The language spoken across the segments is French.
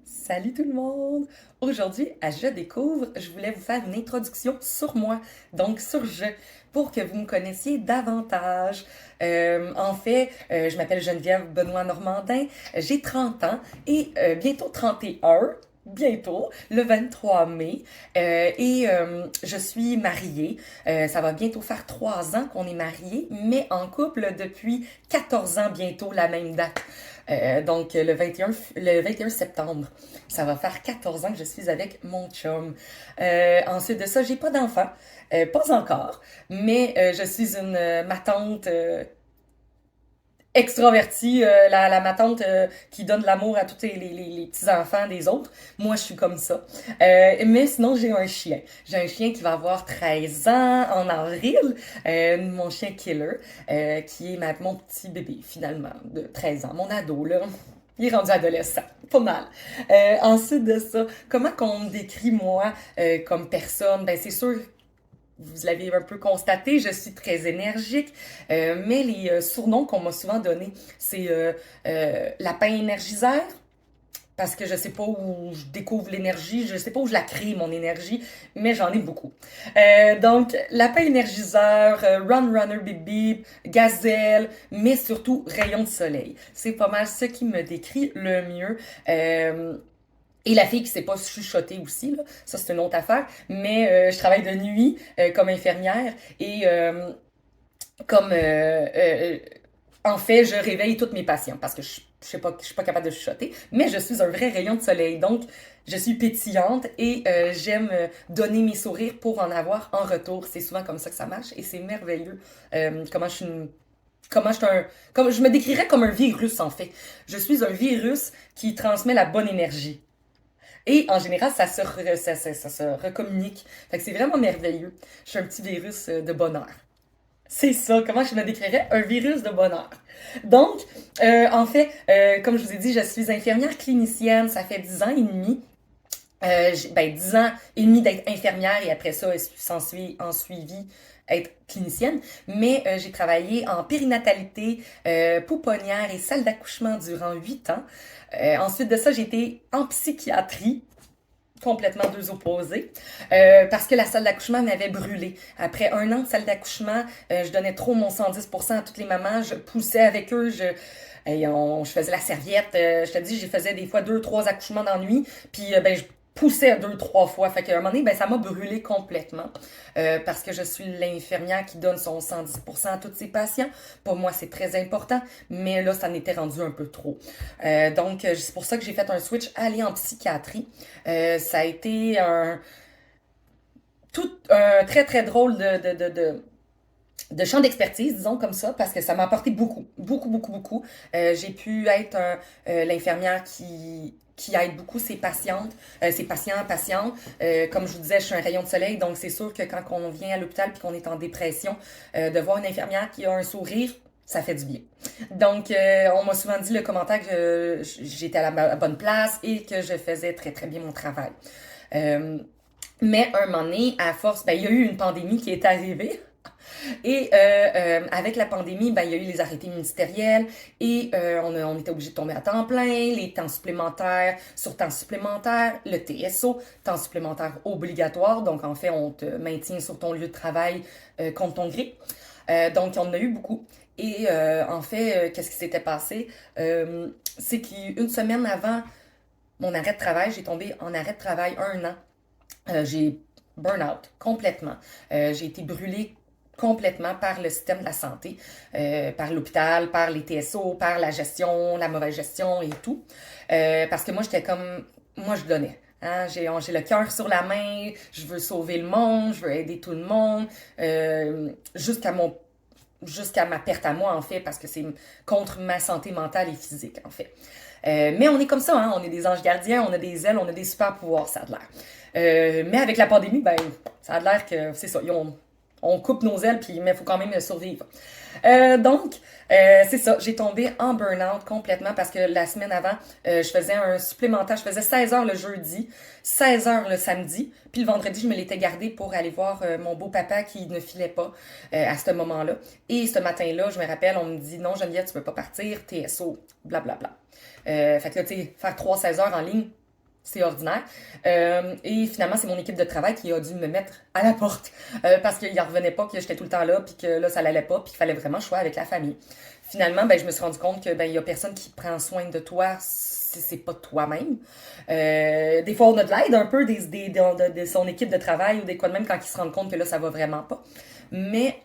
Salut tout le monde! Aujourd'hui, à Je découvre, je voulais vous faire une introduction sur moi, donc sur Je, pour que vous me connaissiez davantage. Je m'appelle Geneviève Benoît Normandin, j'ai 30 ans et bientôt 31, bientôt, le 23 mai, je suis mariée. Ça va bientôt faire 3 ans qu'on est mariés, mais en couple depuis 14 ans bientôt, la même date. Donc, le 21 septembre, ça va faire 14 ans que je suis avec mon chum. Ensuite de ça, j'ai pas d'enfant, pas encore, mais je suis une matante extravertie, la matante qui donne de l'amour à tous les petits-enfants des autres. Moi, je suis comme ça. Mais sinon, j'ai un chien. J'ai un chien qui va avoir 13 ans en avril, mon chien Killer, qui est mon petit bébé, finalement, de 13 ans, mon ado, là. Il est rendu adolescent, pas mal. Ensuite de ça, comment qu'on me décrit, moi, comme personne? Ben, c'est sûr, vous l'avez un peu constaté, je suis très énergique, mais les surnoms qu'on m'a souvent donnés, c'est lapin énergiseur, parce que je sais pas où je découvre l'énergie, je sais pas où je la crée, mon énergie, mais j'en ai beaucoup. Donc, lapin énergiseur, run runner bip bip, gazelle, mais surtout rayon de soleil. C'est pas mal ce qui me décrit le mieux. Et la fille qui sait pas chuchoter aussi, là, ça c'est une autre affaire. Mais je travaille de nuit comme infirmière et comme en fait, je réveille tous mes patients parce que je sais pas, je suis pas capable de chuchoter, mais je suis un vrai rayon de soleil. Donc, je suis pétillante et j'aime donner mes sourires pour en avoir en retour. C'est souvent comme ça que ça marche et c'est merveilleux. Comment je suis une comment je suis un comme je me décrirais comme un virus en fait. Je suis un virus qui transmet la bonne énergie. Et en général, ça se recommunique. Fait que c'est vraiment merveilleux. Je suis un petit virus de bonheur. C'est ça, comment je me décrirais? Un virus de bonheur. Donc, comme je vous ai dit, je suis infirmière clinicienne, ça fait 10 ans et demi. 10 ans et demi d'être infirmière et après ça, en suivi être clinicienne. Mais j'ai travaillé en périnatalité, pouponnière et salle d'accouchement durant 8 ans. Ensuite de ça, j'ai été en psychiatrie complètement deux opposés, parce que la salle d'accouchement m'avait brûlé. Après 1 an de salle d'accouchement, je donnais trop mon 110% à toutes les mamans, je poussais avec eux, je faisais la serviette, je te dis, j'ai faisais des fois 2, 3 accouchements dans la nuit, puis je poussais 2, 3 fois. Fait qu'à un moment donné, ça m'a brûlé complètement. Parce que je suis l'infirmière qui donne son 110% à tous ses patients. Pour moi, c'est très important, mais là, ça n'était rendu un peu trop. Donc, c'est pour ça que j'ai fait un switch à aller en psychiatrie. Ça a été un très, très drôle de champ d'expertise, disons comme ça, parce que ça m'a apporté beaucoup, beaucoup, beaucoup, beaucoup. J'ai pu être l'infirmière qui aide beaucoup ses patients. Comme je vous disais, je suis un rayon de soleil, donc c'est sûr que quand on vient à l'hôpital puis qu'on est en dépression, de voir une infirmière qui a un sourire, ça fait du bien. Donc, on m'a souvent dit le commentaire que j'étais à la bonne place et que je faisais très, très bien mon travail. Euh, mais un moment donné, à force, il y a eu une pandémie qui est arrivée. Et avec la pandémie, il y a eu les arrêtés ministériels et on était obligé de tomber à temps plein, les temps supplémentaires sur temps supplémentaire, le TSO, temps supplémentaire obligatoire. Donc, en fait, on te maintient sur ton lieu de travail contre ton gré. Donc, on en a eu beaucoup. Et qu'est-ce qui s'était passé? C'est qu'une semaine avant mon arrêt de travail, j'ai tombé en arrêt de travail 1 an. J'ai burn-out complètement. J'ai été brûlée complètement par le système de la santé, par l'hôpital, par les TSO, par la gestion, la mauvaise gestion et tout. Parce que moi, j'étais comme... Moi, je donnais. Hein? J'ai le cœur sur la main, je veux sauver le monde, je veux aider tout le monde, jusqu'à ma perte à moi, en fait, parce que c'est contre ma santé mentale et physique, en fait. Mais on est comme ça, hein? On est des anges gardiens, on a des ailes, on a des super pouvoirs, ça a l'air. Mais avec la pandémie, ça a l'air que c'est ça. On coupe nos ailes, mais il faut quand même survivre. C'est ça. J'ai tombé en burn-out complètement parce que la semaine avant, je faisais un supplémentaire. Je faisais 16 heures le jeudi, 16 heures le samedi. Puis le vendredi, je me l'étais gardé pour aller voir mon beau papa qui ne filait pas à ce moment-là. Et ce matin-là, je me rappelle, on me dit non, Geneviève, tu peux pas partir, TSO, blablabla. Fait que là, tu sais, faire 3 16 heures en ligne, c'est ordinaire. Et finalement, c'est mon équipe de travail qui a dû me mettre à la porte parce qu'ils en revenaient pas que j'étais tout le temps là, puis que là, ça l'allait pas, puis qu'il fallait vraiment choisir avec la famille. Finalement, ben, je me suis rendu compte que ben, il y a personne qui prend soin de toi si c'est pas toi-même. Des fois, on a de l'aide un peu de son équipe de travail ou des quoi de même quand ils se rendent compte que là, ça va vraiment pas. Mais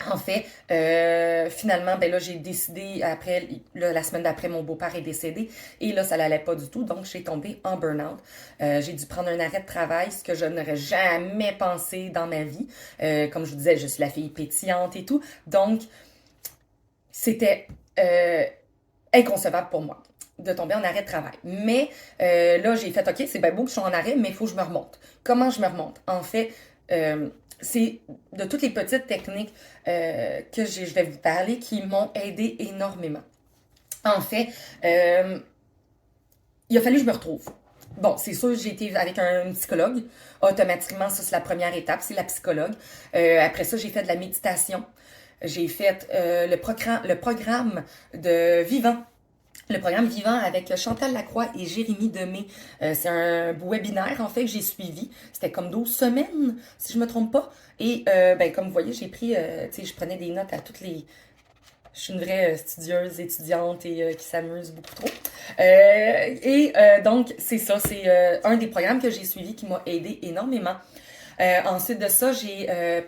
en fait, finalement, ben là, j'ai décidé après, là, la semaine d'après, mon beau-père est décédé et là, ça l'allait pas du tout, donc j'ai tombé en burn-out. J'ai dû prendre un arrêt de travail, ce que je n'aurais jamais pensé dans ma vie. Comme je vous disais, je suis la fille pétillante et tout, donc c'était inconcevable pour moi de tomber en arrêt de travail. Mais là, j'ai fait, OK, c'est bien beau que je sois en arrêt, mais il faut que je me remonte. Comment je me remonte? En fait, c'est de toutes les petites techniques que je vais vous parler qui m'ont aidé énormément. En fait, il a fallu que je me retrouve. Bon, c'est sûr, j'ai été avec un psychologue. Automatiquement, ça, c'est la première étape, c'est la psychologue. Après ça, j'ai fait de la méditation. J'ai fait le programme de Vivant. Le programme Vivant avec Chantal Lacroix et Jérémy Demé. C'est un webinaire, en fait, que j'ai suivi. C'était comme 12 semaines, si je me trompe pas. Et, ben, comme vous voyez, j'ai pris, tu sais, je prenais des notes à toutes les... Je suis une vraie studieuse, étudiante et qui s'amuse beaucoup trop. Donc, c'est ça, c'est un des programmes que j'ai suivi qui m'a aidé énormément. Ensuite de ça,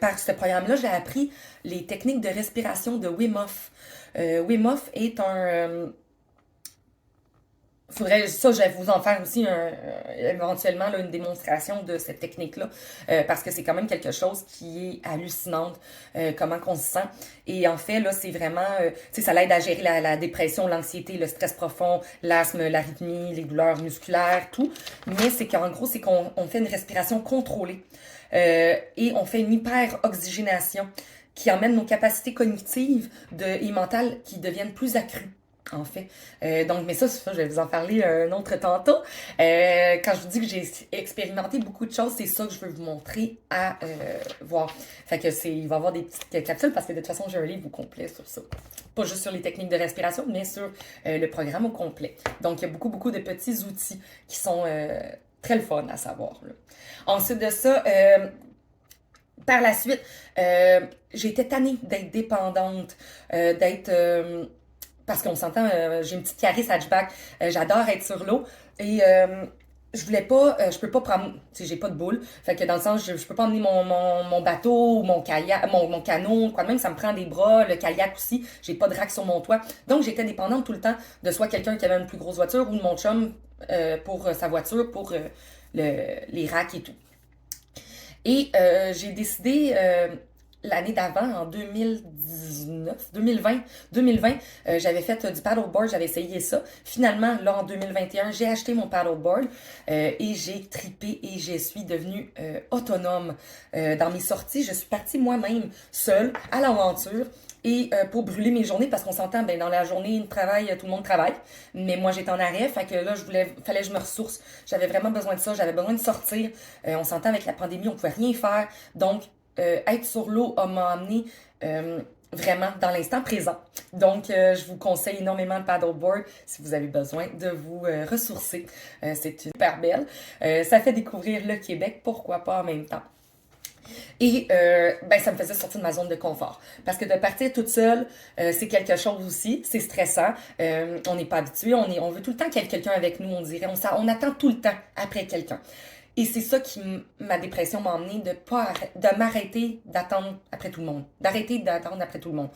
par ce programme-là, j'ai appris les techniques de respiration de Wim Hof. Wim Hof est ça, je vais vous en faire aussi éventuellement là, une démonstration de cette technique-là, parce que c'est quand même quelque chose qui est hallucinante, comment qu'on se sent. Et en fait, là, c'est vraiment, tu sais, ça l'aide à gérer la dépression, l'anxiété, le stress profond, l'asthme, l'arythmie, les douleurs musculaires, tout. Mais c'est qu'en gros, c'est qu'on fait une respiration contrôlée et on fait une hyper-oxygénation qui emmène nos capacités cognitives et mentales qui deviennent plus accrues en fait. Donc, mais ça, je vais vous en parler un autre tantôt. Quand je vous dis que j'ai expérimenté beaucoup de choses, c'est ça que je veux vous montrer à voir. Fait que il va y avoir des petites capsules parce que de toute façon, j'ai un livre au complet sur ça. Pas juste sur les techniques de respiration, mais sur le programme au complet. Donc, il y a beaucoup, beaucoup de petits outils qui sont très le fun à savoir, là. Ensuite de ça, par la suite, j'ai été tannée d'être dépendante, parce qu'on s'entend, j'ai une petite Caris hatchback, j'adore être sur l'eau et je voulais pas, je peux pas prendre, tu sais, j'ai pas de boule, fait que dans le sens, je peux pas emmener mon bateau ou mon kayak, mon canot, quoi de même, ça me prend des bras, le kayak aussi, j'ai pas de rack sur mon toit, donc j'étais dépendante tout le temps de soit quelqu'un qui avait une plus grosse voiture ou de mon chum pour sa voiture, pour les racks et tout. Et j'ai décidé l'année d'avant, en 2020, j'avais fait du paddleboard, j'avais essayé ça. Finalement, là, en 2021, j'ai acheté mon paddleboard et j'ai tripé et je suis devenue autonome dans mes sorties. Je suis partie moi-même, seule, à l'aventure. Et pour brûler mes journées, parce qu'on s'entend, ben dans la journée de travail, tout le monde travaille. Mais moi, j'étais en arrêt, fait que là, fallait que je me ressource. J'avais vraiment besoin de ça, j'avais besoin de sortir. On s'entend avec la pandémie, on pouvait rien faire. Donc, être sur l'eau m'a amené vraiment dans l'instant présent. Donc, je vous conseille énormément le paddleboard si vous avez besoin de vous ressourcer. C'est super belle. Ça fait découvrir le Québec, pourquoi pas en même temps. Et ben ça me faisait sortir de ma zone de confort. Parce que de partir toute seule, c'est quelque chose aussi, c'est stressant. On n'est pas habitué, on veut tout le temps qu'il y ait quelqu'un avec nous, on dirait. On attend tout le temps après quelqu'un. Et c'est ça qui, ma dépression m'a emmené de m'arrêter d'attendre après tout le monde. D'arrêter d'attendre après tout le monde.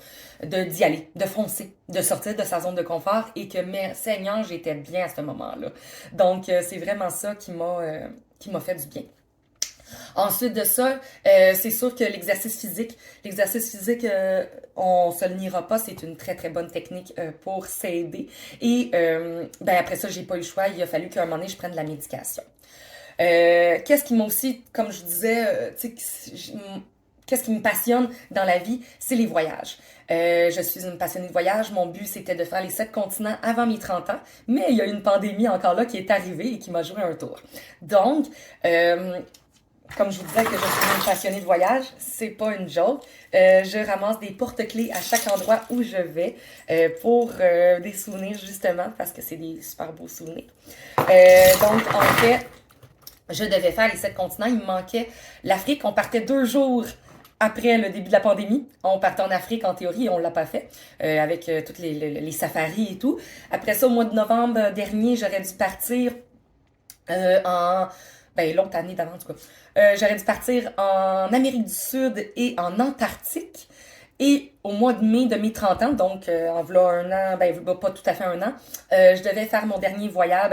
D'y aller, de foncer, de sortir de sa zone de confort et que, mais Seigneur, j'étais bien à ce moment-là. Donc, c'est vraiment ça qui m'a fait du bien. Ensuite de ça, c'est sûr que l'exercice physique, on se le niera pas, c'est une très très bonne technique pour s'aider. Et ben après ça, j'ai pas eu le choix, il a fallu qu'à un moment donné, je prenne de la médication. Qu'est-ce qui m'a aussi, comme je disais, qu'est-ce qui me passionne dans la vie, c'est les voyages. Je suis une passionnée de voyage. Mon but, c'était de faire les 7 continents avant mes 30 ans. Mais il y a eu une pandémie encore là qui est arrivée et qui m'a joué un tour. Donc, comme je vous disais que je suis une passionnée de voyage, c'est pas une joke. Je ramasse des porte-clés à chaque endroit où je vais pour des souvenirs justement parce que c'est des super beaux souvenirs. Donc en fait, je devais faire les 7 continents. Il me manquait l'Afrique. On partait 2 jours après le début de la pandémie. On partait en Afrique en théorie et on l'a pas fait avec toutes les safaris et tout. Après ça, au mois de novembre dernier, j'aurais dû partir en l'autre année d'avant, en tout cas. J'aurais dû partir en Amérique du Sud et en Antarctique. Et au mois de mai de mes 30 ans, donc en v'là un an, pas tout à fait un an, je devais faire mon dernier voyage,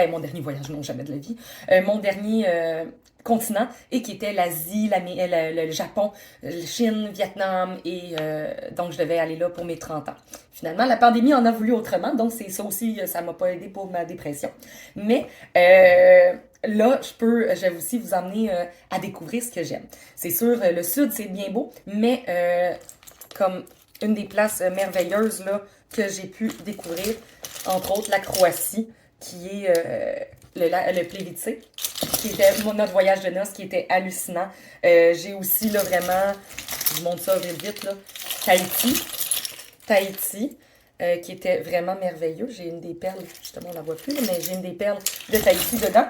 non, jamais de la vie, mon dernier continent, et qui était l'Asie, le Japon, Chine, Vietnam, et donc je devais aller là pour mes 30 ans. Finalement, la pandémie en a voulu autrement, donc c'est ça aussi, ça m'a pas aidé pour ma dépression. Mais là, je vais aussi vous emmener à découvrir ce que j'aime. C'est sûr, le Sud, c'est bien beau, mais comme une des places merveilleuses là, que j'ai pu découvrir, entre autres la Croatie, qui est le Plivice, qui était notre voyage de noces, qui était hallucinant. J'ai aussi là vraiment, je vous montre ça vite là, Tahiti, qui était vraiment merveilleux. J'ai une des perles, justement on la voit plus, mais j'ai une des perles de Tahiti dedans.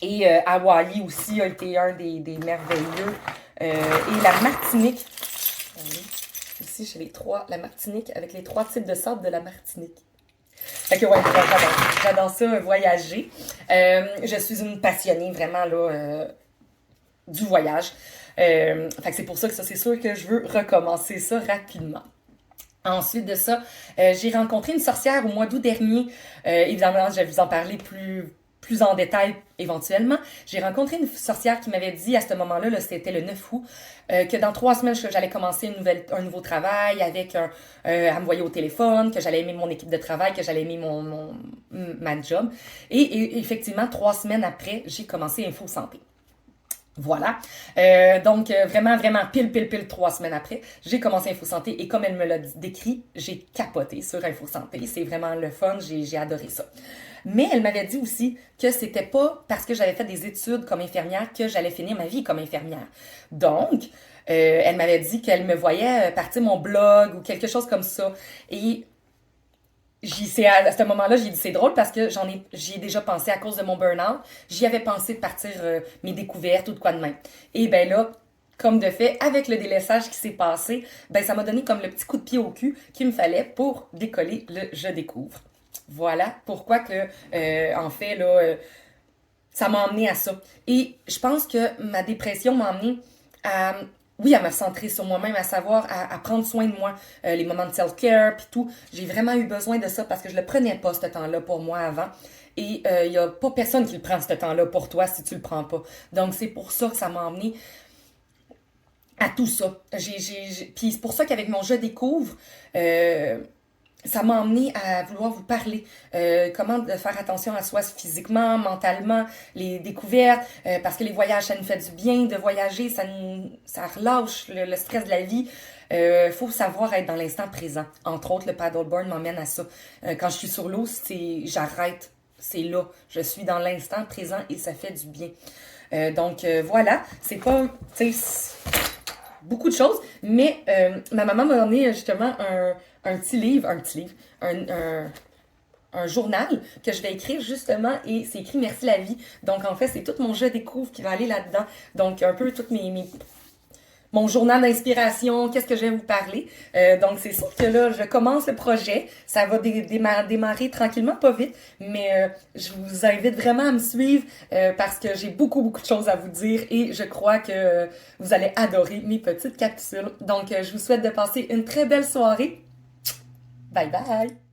Et Hawaï aussi a été un des merveilleux. Et la Martinique, ici chez la Martinique, avec les 3 types de sable de la Martinique. Fait que ouais, j'adore ça, voyager. Je suis une passionnée vraiment là du voyage. Fait que c'est pour ça que c'est sûr que je veux recommencer ça rapidement. Ensuite de ça, j'ai rencontré une sorcière au mois d'août dernier. Évidemment, je vais vous en parler plus en détail éventuellement. J'ai rencontré une sorcière qui m'avait dit à ce moment-là, là, c'était le 9 août, que dans 3 semaines, j'allais commencer un nouveau travail avec à me voyer au téléphone, que j'allais aimer mon équipe de travail, que j'allais aimer ma job. Et effectivement, 3 semaines après, j'ai commencé Info Santé. Voilà. Donc, vraiment, pile 3 semaines après, j'ai commencé Info Santé et comme elle me l'a décrit, j'ai capoté sur Info Santé. C'est vraiment le fun, j'ai adoré ça. Mais elle m'avait dit aussi que c'était pas parce que j'avais fait des études comme infirmière que j'allais finir ma vie comme infirmière. Donc, elle m'avait dit qu'elle me voyait partir mon blog ou quelque chose comme ça. Et à ce moment-là, j'ai dit c'est drôle parce que j'y ai déjà pensé à cause de mon burn-out. J'y avais pensé de partir mes découvertes ou de quoi de même. Et ben là, comme de fait, avec le délaissage qui s'est passé, ben ça m'a donné comme le petit coup de pied au cul qu'il me fallait pour décoller le Je découvre. Voilà pourquoi que, en fait, là, ça m'a emmené à ça. Et je pense que ma dépression m'a emmené à, oui, à me centrer sur moi-même, à savoir, à prendre soin de moi, les moments de self-care, puis tout. J'ai vraiment eu besoin de ça parce que je le prenais pas, ce temps-là, pour moi avant. Et il y a pas personne qui le prend, ce temps-là, pour toi, si tu le prends pas. Donc, c'est pour ça que ça m'a emmené à tout ça. Puis c'est pour ça qu'avec mon Je découvre, ça m'a emmené à vouloir vous parler comment de faire attention à soi physiquement, mentalement, les découvertes, parce que les voyages, ça nous fait du bien de voyager, ça relâche le stress de la vie. Faut savoir être dans l'instant présent. Entre autres, le paddleboard m'emmène à ça. Quand je suis sur l'eau, j'arrête, c'est là. Je suis dans l'instant présent et ça fait du bien. Donc voilà, c'est pas, tu sais, beaucoup de choses, mais ma maman m'a donné justement un petit livre, un journal que je vais écrire justement et c'est écrit Merci la vie. Donc en fait, c'est tout mon Je découvre qui va aller là-dedans. Donc un peu toutes mon journal d'inspiration, qu'est-ce que je vais vous parler. Donc c'est sûr que là, je commence le projet. Ça va démarrer tranquillement, pas vite, mais je vous invite vraiment à me suivre parce que j'ai beaucoup de choses à vous dire et je crois que vous allez adorer mes petites capsules. Donc je vous souhaite de passer une très belle soirée. Bye bye!